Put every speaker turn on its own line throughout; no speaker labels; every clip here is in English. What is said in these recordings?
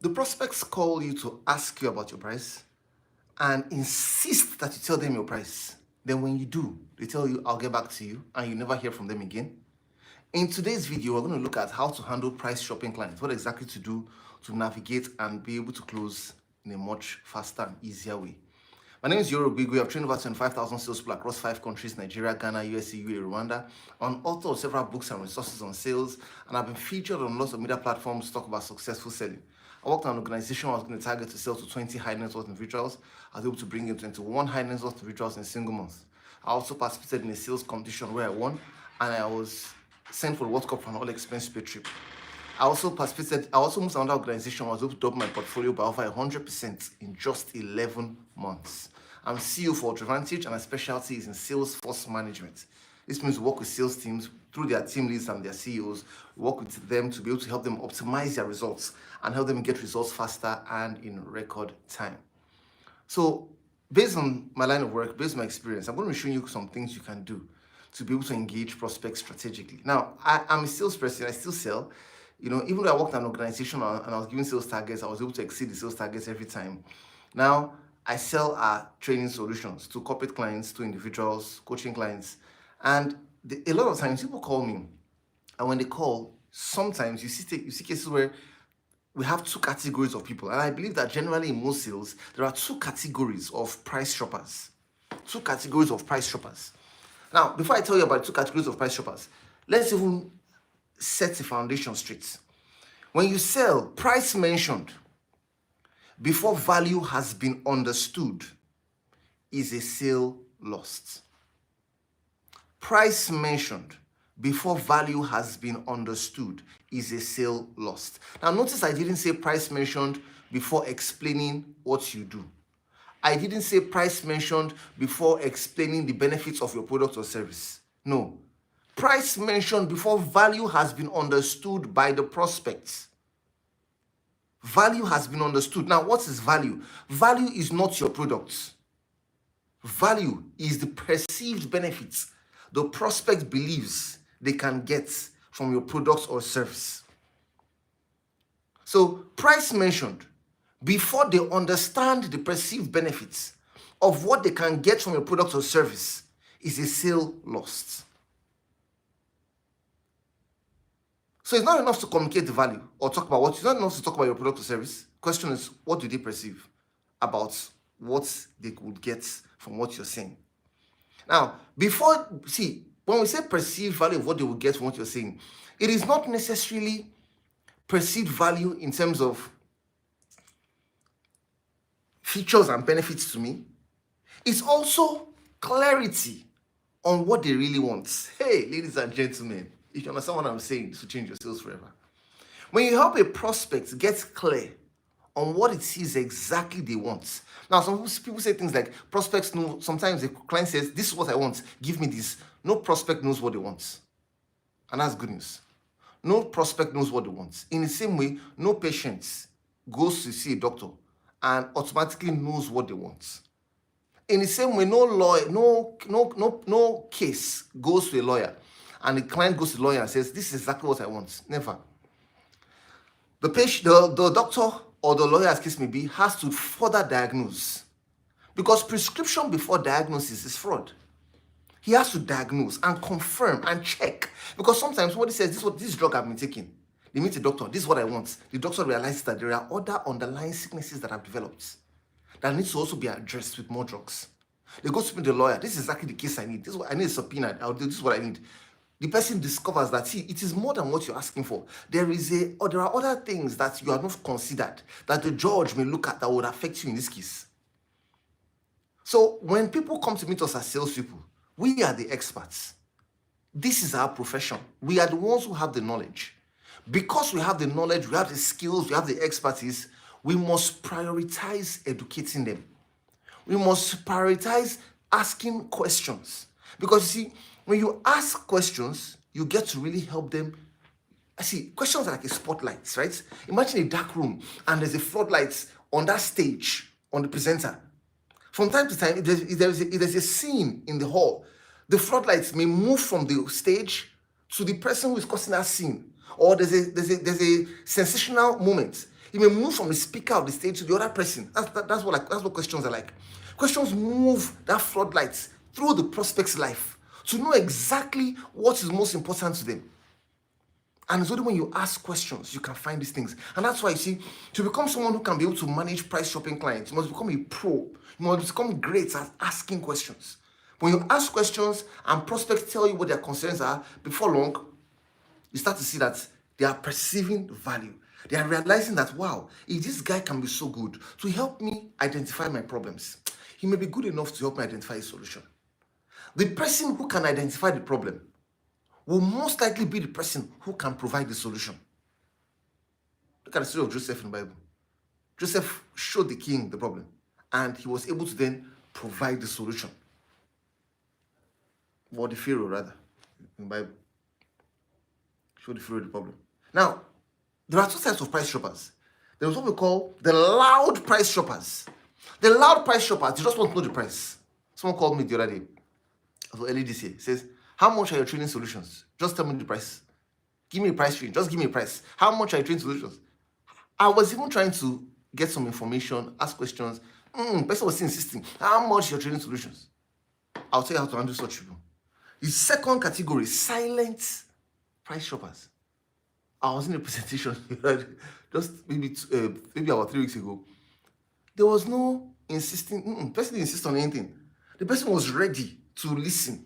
Do prospects call you to ask you about your price and insist that you tell them your price? Then when you do, they tell you, I'll get back to you, and you never hear from them again? In today's video, we're going to look at how to handle price shopping clients, what exactly to do to navigate and be able to close in a much faster and easier way. My name is Yoro Bigwe. I've trained over 25,000 salespeople across 5 countries, Nigeria, Ghana, USA, UAE, Rwanda. I'm author of several books and resources on sales, and I've been featured on lots of media platforms to talk about successful selling. I worked on an organization I was going to target to sell to 20 high net worth individuals. I was able to bring in 21 high net worth individuals in a single month. I also participated in a sales competition where I won, and I was sent for the World Cup for an all-expense paid trip. I also moved to another organization. I was able to double my portfolio by over 100% in just 11 months. I'm CEO for Advantage, and my specialty is in sales force management. This means we work with sales teams through their team leads and their CEOs. We work with them to be able to help them optimize their results and help them get results faster and in record time. So based on my line of work, based on my experience, I'm going to be showing you some things you can do to be able to engage prospects strategically. Now, I'm a salesperson. I still sell. Even though I worked at an organization and I was giving sales targets, I was able to exceed the sales targets every time. Now, I sell our training solutions to corporate clients, to individuals, coaching clients. And a lot of times people call me, and when they call, sometimes you see cases where we have 2 categories of people. And I believe that generally in most sales, there are 2 categories of price shoppers. 2 categories of price shoppers. Now, before I tell you about 2 categories of price shoppers, let's even set the foundation straight. When you sell, price mentioned before value has been understood is a sale lost. Price mentioned before value has been understood is a sale lost. Now notice I didn't say price mentioned before explaining what you do. I didn't say price mentioned before explaining the benefits of your product or service. No. Price mentioned before value has been understood by the prospects. Value has been understood. Now, what is value? Value is not your products. Value is the perceived benefits the prospect believes they can get from your products or service. So, price mentioned before they understand the perceived benefits of what they can get from your product or service is a sale lost. So it's not enough to communicate the value or talk about it's not enough to talk about your product or service. Question is, what do they perceive about what they could get from what you're saying? Now, when we say perceived value of what they will get from what you're saying, it is not necessarily perceived value in terms of features and benefits to me. It's also clarity on what they really want. Hey, ladies and gentlemen, if you understand what I'm saying, this will change your sales forever. When you help a prospect get clear on what it is exactly they want. Now, some people say things like, prospects know, sometimes the client says, this is what I want, give me this. No prospect knows what they want. And that's good news. No prospect knows what they want. In the same way, no patient goes to see a doctor and automatically knows what they want. In the same way, no case goes to a lawyer and the client goes to the lawyer and says, this is exactly what I want. Never. The doctor or the lawyer, as case may be, has to further diagnose. Because prescription before diagnosis is fraud. He has to diagnose and confirm and check. Because sometimes what he says, this drug I've been taking. They meet the doctor, this is what I want. The doctor realizes that there are other underlying sicknesses that have developed that needs to also be addressed with more drugs. They go to meet the lawyer, this is exactly the case I need. This is what I need, a subpoena, this is what I need. The person discovers that, it is more than what you're asking for. There are other things that you have not considered that the judge may look at that would affect you in this case. So when people come to meet us as salespeople, we are the experts. This is our profession. We are the ones who have the knowledge. Because we have the knowledge, we have the skills, we have the expertise, we must prioritize educating them. We must prioritize asking questions. Because you see, when you ask questions, you get to really help them. Questions are like a spotlight, right? Imagine a dark room and there's a floodlight on that stage, on the presenter. From time to time, if there's a scene in the hall, the floodlights may move from the stage to the person who is causing that scene. Or there's a sensational moment. You may move from the speaker of the stage to the other person. That's what questions are like. Questions move that floodlights through the prospect's life to know exactly what is most important to them. And it's only when you ask questions you can find these things. And that's why you see, to become someone who can be able to manage price shopping clients, you must become a pro. You must become great at asking questions. When you ask questions and prospects tell you what their concerns are, before long, you start to see that they are perceiving value. They are realizing that, wow, if this guy can be so good to help me identify my problems, he may be good enough to help me identify a solution. The person who can identify the problem will most likely be the person who can provide the solution. Look at the story of Joseph in the Bible. Joseph showed the king the problem, and he was able to then provide the solution. Or the Pharaoh, rather, in the Bible. Showed the Pharaoh the problem. Now, there are two types of price shoppers. There is what we call the loud price shoppers. The loud price shoppers, they just want to know the price. Someone called me the other day, early this year, says, how much are your training solutions? Just tell me the price. Give me a price range. Just give me a price. How much are your training solutions? I was even trying to get some information, ask questions. Person was insisting, how much are your training solutions? I'll tell you how to handle such people. The second category, silent price shoppers. I was in a presentation just maybe about 3 weeks ago. There was no insisting. Person didn't insist on anything. The person was ready to listen.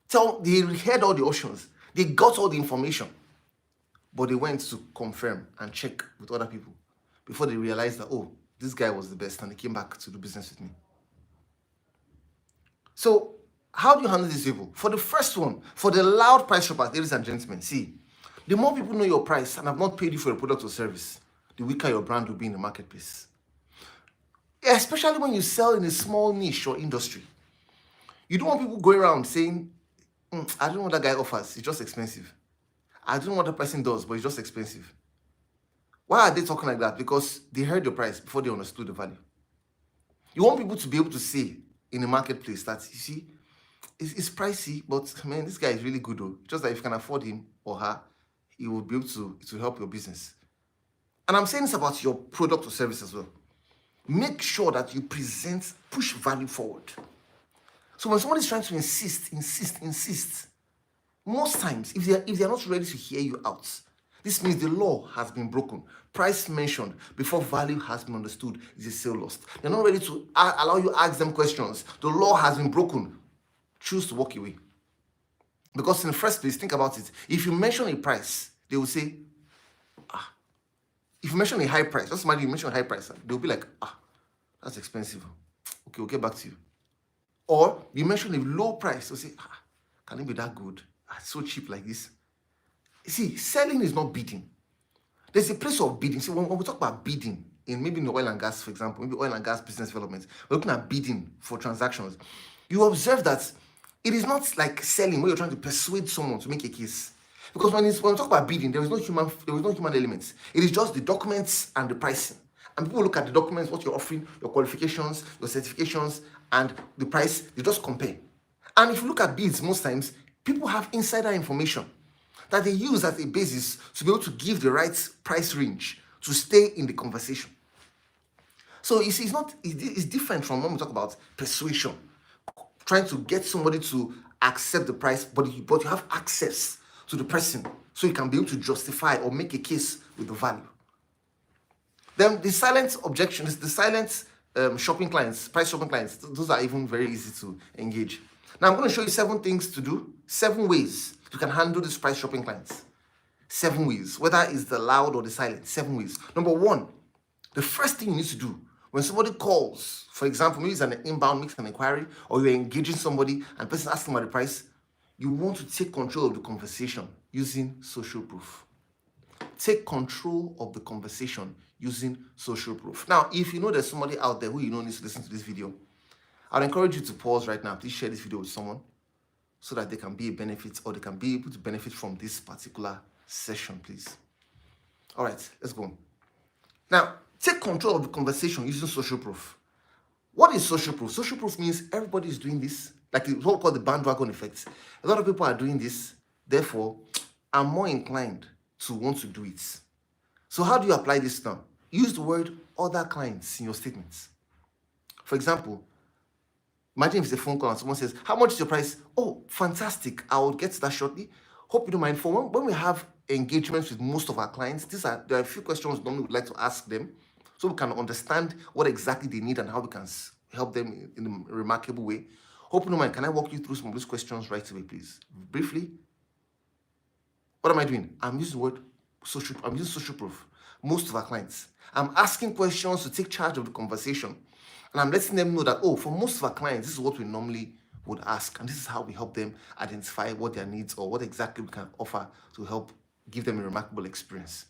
They heard all the options. They got all the information. But they went to confirm and check with other people before they realized that, oh, this guy was the best, and they came back to do business with me. So, how do you handle these people? For the first one, for the loud price shoppers, ladies and gentlemen, see, the more people know your price and have not paid you for a product or service, the weaker your brand will be in the marketplace. Especially when you sell in a small niche or industry. You don't want people going around saying, I don't know what that guy offers, it's just expensive. I don't know what that person does, but it's just expensive. Why are they talking like that? Because they heard your price before they understood the value. You want people to be able to say in the marketplace that, you see, it's pricey, but man, this guy is really good though. Just that if you can afford him or her, he will be able to help your business. And I'm saying this about your product or service as well. Make sure that you push value forward. So when somebody is trying to insist, most times, if they're not ready to hear you out, this means the law has been broken. Price mentioned before value has been understood is a sale lost. They're not ready to allow you ask them questions. The law has been broken. Choose to walk away. Because in the first place, think about it. If you mention a price, they will say, If you mention a high price, just imagine you mention a high price, they'll be like, that's expensive. Okay, we'll get back to you. Or you mention a low price, they'll say, can it be that good? It's so cheap like this. See, selling is not bidding. There's a place of bidding. See, when we talk about bidding, in the oil and gas, for example, maybe oil and gas business development, we're looking at bidding for transactions. You observe that it is not like selling where you're trying to persuade someone to make a case. Because when we talk about bidding, there is no human elements. It is just the documents and the pricing. And people look at the documents, what you're offering, your qualifications, your certifications, and the price, they just compare. And if you look at bids, most times, people have insider information that they use as a basis to be able to give the right price range to stay in the conversation. So you see, it's different from when we talk about persuasion, trying to get somebody to accept the price, but you have access to the person so you can be able to justify or make a case with the value. Then the silent objections, the silent shopping clients, price shopping clients, those are even very easy to engage. Now I'm going to show you 7 things to do, 7 ways you can handle these price shopping clients. 7 ways, whether it's the loud or the silent, 7 ways. Number 1, the first thing you need to do when somebody calls, for example, maybe it's an inbound, makes an inquiry, or you're engaging somebody and the person asking about the price, you want to take control of the conversation using social proof. Take control of the conversation using social proof. Now, if you know there's somebody out there who you know needs to listen to this video, I'd encourage you to pause right now. Please share this video with someone so that they can be a benefit or they can be able to benefit from this particular session, please. All right, let's go. Now, take control of the conversation using social proof. What is social proof? Social proof means everybody is doing this, like what we call the bandwagon effect. A lot of people are doing this, therefore, I'm more inclined to want to do it. So how do you apply this now? use the word other clients in your statements. For example, imagine if it's a phone call and someone says, how much is your price? Oh, fantastic. I will get to that shortly. Hope you don't mind. For when we have engagements with most of our clients, there are a few questions normally we would like to ask them so we can understand what exactly they need and how we can help them in a remarkable way. Hope you don't mind. Can I walk you through some of those questions right away, please? Briefly. What am I doing? I'm using the word social. I'm using social proof. Most of our clients. I'm asking questions to take charge of the conversation. And I'm letting them know that, oh, for most of our clients, this is what we normally would ask. And this is how we help them identify what their needs or what exactly we can offer to help give them a remarkable experience.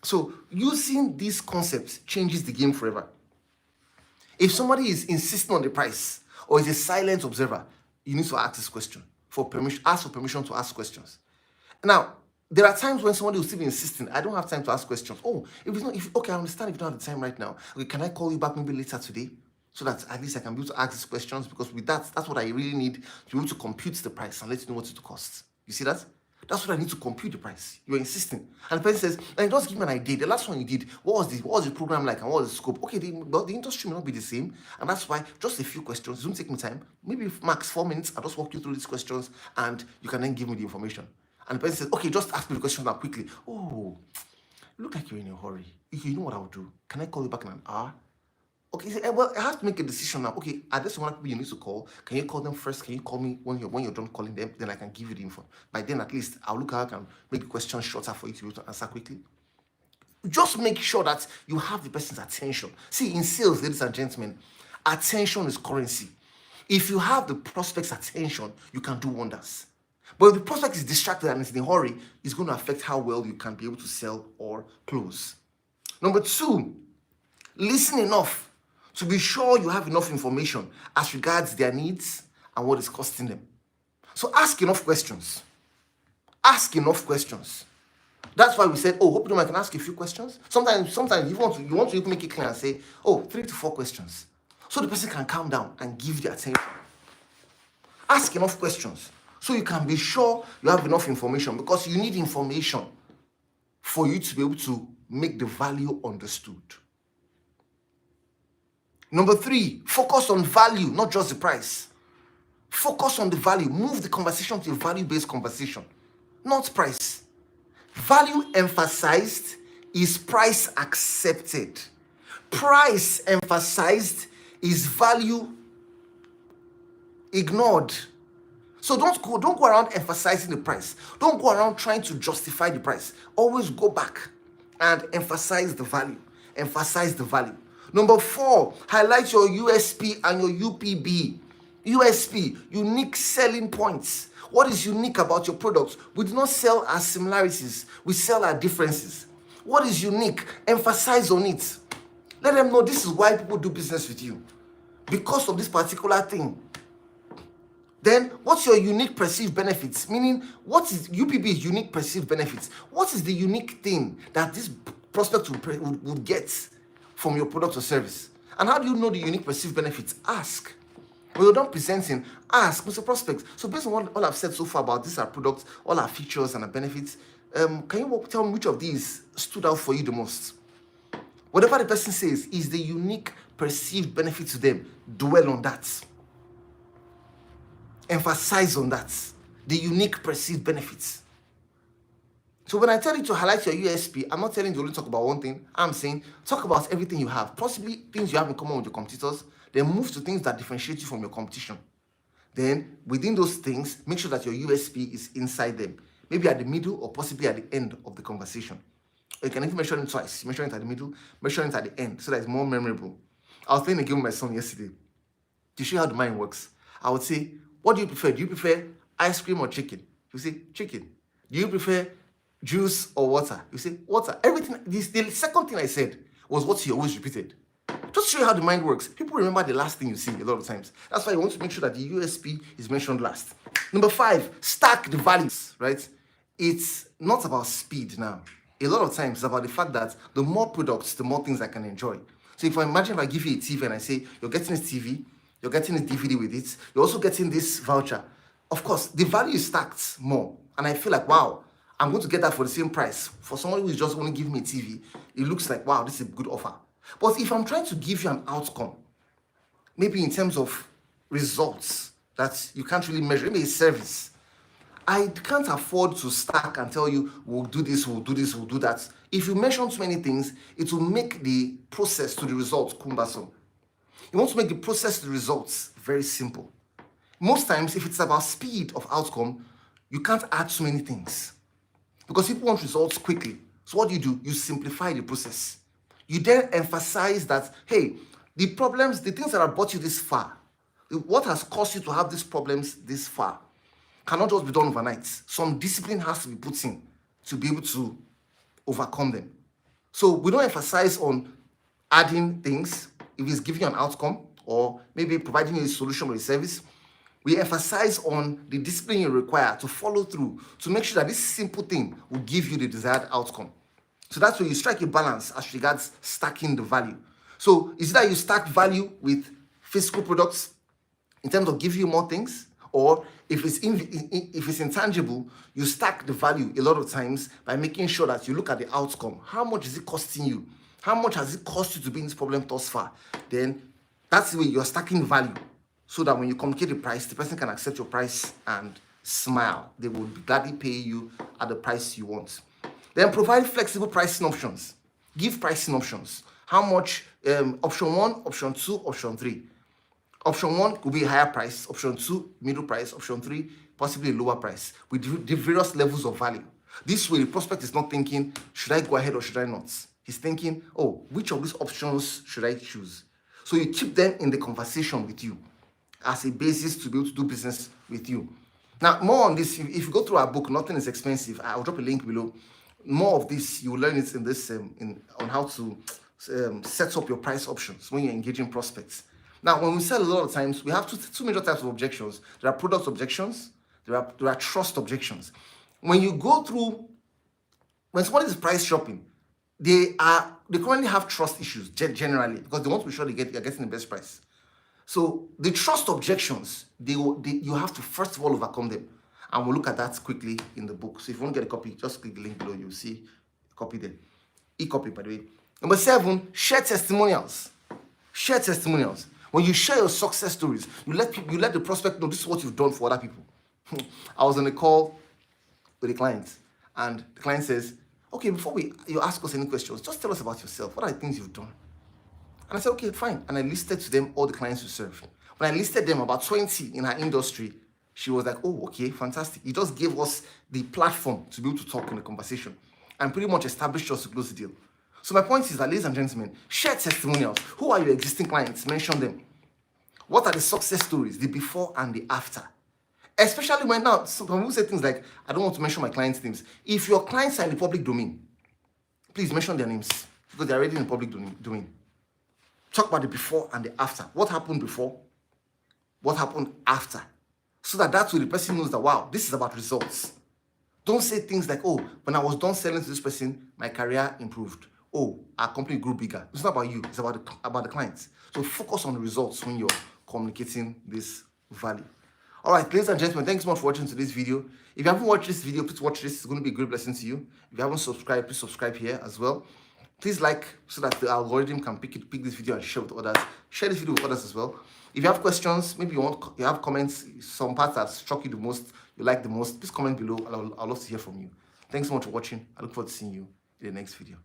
So using these concepts changes the game forever. If somebody is insisting on the price or is a silent observer, you need to ask this question ask for permission to ask questions. Now, there are times when somebody will still be insisting, I don't have time to ask questions. Oh, okay, I understand if you don't have the time right now. Okay, can I call you back maybe later today? So that at least I can be able to ask these questions, because with that's what I really need to be able to compute the price and let you know what it costs. You see that? That's what I need to compute the price. You're insisting. And the person says, just give me an idea. The last one you did, what was the program like and what was the scope? Okay, the industry may not be the same. And that's why just a few questions. It won't take me time. Maybe max 4 minutes. I'll just walk you through these questions and you can then give me the information. And the person says, okay, just ask me the question now quickly. Oh, you look like you're in a hurry. You know what I'll do? Can I call you back in an hour? Okay, well, I have to make a decision now. Okay, are there some other people you need to call? Can you call them first? Can you call me when you're done calling them? Then I can give you the info. By then, at least, I'll look how I can make the question shorter for you to be able to answer quickly. Just make sure that you have the person's attention. See, in sales, ladies and gentlemen, attention is currency. If you have the prospect's attention, you can do wonders. But if the prospect is distracted and is in a hurry, it's going to affect how well you can be able to sell or close. Number 2, listen enough to be sure you have enough information as regards their needs and what is costing them. So ask enough questions. Ask enough questions. That's why we said, oh, hope you don't mind, I can ask you a few questions. Sometimes you want to make it clear and say, oh, 3 to 4 questions. So the person can calm down and give the attention. Ask enough questions so you can be sure you have enough information, because you need information for you to be able to make the value understood. Number 3, focus on value, not just the price. Focus on the value. Move the conversation to a value-based conversation, not price. Value emphasized is price accepted. Price emphasized is value ignored. So don't go around emphasizing the price. Don't go around trying to justify the price. Always go back and emphasize the value. Emphasize the value. Number 4, highlight your USP and your UPB. USP, unique selling points. What is unique about your products? We do not sell our similarities. We sell our differences. What is unique? Emphasize on it. Let them know this is why people do business with you. Because of this particular thing. Then, what's your unique perceived benefits? Meaning, what is UPB's unique perceived benefits? What is the unique thing that this prospect would get from your product or service? And how do you know the unique perceived benefits? Ask. When you're done presenting, ask, Mr. Prospect. So based on what all I've said so far about these, our products, all our features and our benefits, can you tell me which of these stood out for you the most? Whatever the person says is the unique perceived benefit to them. Dwell on that. Emphasize on that. The unique perceived benefits. So when I tell you to highlight your USP, I'm not telling you to only talk about one thing. I'm saying talk about everything you have. Possibly things you have in common with your competitors. Then move to things that differentiate you from your competition. Then within those things, make sure that your USP is inside them. Maybe at the middle or possibly at the end of the conversation. You can even mention it twice. Mention it at the middle, mention it at the end so that it's more memorable. I was playing a game with my son yesterday to show how the mind works. I would say, what do you prefer? Do you prefer ice cream or chicken? You say, chicken. Do you prefer juice or water? You say, water. Everything. The second thing I said was what you always repeated. Just show you how the mind works. People remember the last thing you see a lot of times. That's why you want to make sure that the USP is mentioned last. Number 5, stack the values, right? It's not about speed now. A lot of times it's about the fact that the more products, the more things I can enjoy. So if I give you a TV and I say, you're getting this TV, you're getting a DVD with it, you're also getting this voucher. Of course, the value is stacked more. And I feel like, wow, I'm going to get that for the same price. For someone who is just only giving me a TV, it looks like, wow, this is a good offer. But if I'm trying to give you an outcome, maybe in terms of results that you can't really measure, maybe a service, I can't afford to stack and tell you, we'll do this, we'll do this, we'll do that. If you mention too many things, it will make the process to the results cumbersome. You want to make the process to the results very simple. Most times, if it's about speed of outcome, you can't add too many things because people want results quickly. So what do? You simplify the process. You then emphasize that, hey, the problems, the things that have brought you this far, what has caused you to have these problems this far, cannot just be done overnight. Some discipline has to be put in to be able to overcome them. So we don't emphasize on adding things if it's giving you an outcome or maybe providing you a solution or a service. We emphasize on the discipline you require to follow through to make sure that this simple thing will give you the desired outcome. So that's where you strike a balance as regards stacking the value. So is it that you stack value with physical products in terms of giving you more things? Or if it's intangible, you stack the value a lot of times by making sure that you look at the outcome. How much is it costing you? How much has it cost you to be in this problem thus far? Then that's the way you're stacking value, so that when you communicate the price, the person can accept your price and smile. They will gladly pay you at the price you want. Then provide flexible pricing options. Give pricing options. How much? Option 1, option 2, option 3. Option 1 could be a higher price, option 2, middle price, option 3, possibly a lower price, with the various levels of value. This way, the prospect is not thinking, should I go ahead or should I not? He's thinking, oh, which of these options should I choose? So you keep them in the conversation with you as a basis to be able to do business with you. Now, more on this, if you go through our book, Nothing is Expensive, I'll drop a link below. More of this, you will learn it in this, on how to set up your price options when you're engaging prospects. Now, when we sell, a lot of times, we have two major types of objections. There are product objections, there are trust objections. When you go through, when somebody is price shopping, they currently have trust issues generally because they want to be sure they're getting the best price. So the trust objections, you have to first of all overcome them. And we'll look at that quickly in the book. So if you want to get a copy, just click the link below. You'll see a copy there. E-copy, by the way. Number 7, share testimonials. Share testimonials. When you share your success stories, you let the prospect know this is what you've done for other people. I was on a call with a client, and the client says, okay, before you ask us any questions, just tell us about yourself. What are the things you've done? And I said, okay, fine. And I listed to them all the clients we serve. When I listed them, about 20 in her industry, she was like, oh, okay, fantastic. You just gave us the platform to be able to talk in the conversation and pretty much established us to close the deal. So my point is that, ladies and gentlemen, share testimonials. Who are your existing clients? Mention them. What are the success stories, the before and the after? Especially when now, some people say things like, I don't want to mention my clients' names. If your clients are in the public domain, please mention their names because they're already in the public domain. Talk about the before and the after. What happened before? What happened after? So that way the person knows that, wow, this is about results. Don't say things like, oh, when I was done selling to this person, my career improved. Oh, our company grew bigger. It's not about you. It's about the clients. So focus on the results when you're communicating this value. All right, ladies and gentlemen, thanks so much for watching today's video. If you haven't watched this video, please watch this. It's going to be a great blessing to you. If you haven't subscribed, please subscribe here as well. Please like so that the algorithm can pick this video and share with others. Share this video with others as well. If you have questions, maybe you have comments, some parts that struck you the most, you like the most, please comment below. I'd love to hear from you. Thanks so much for watching. I look forward to seeing you in the next video.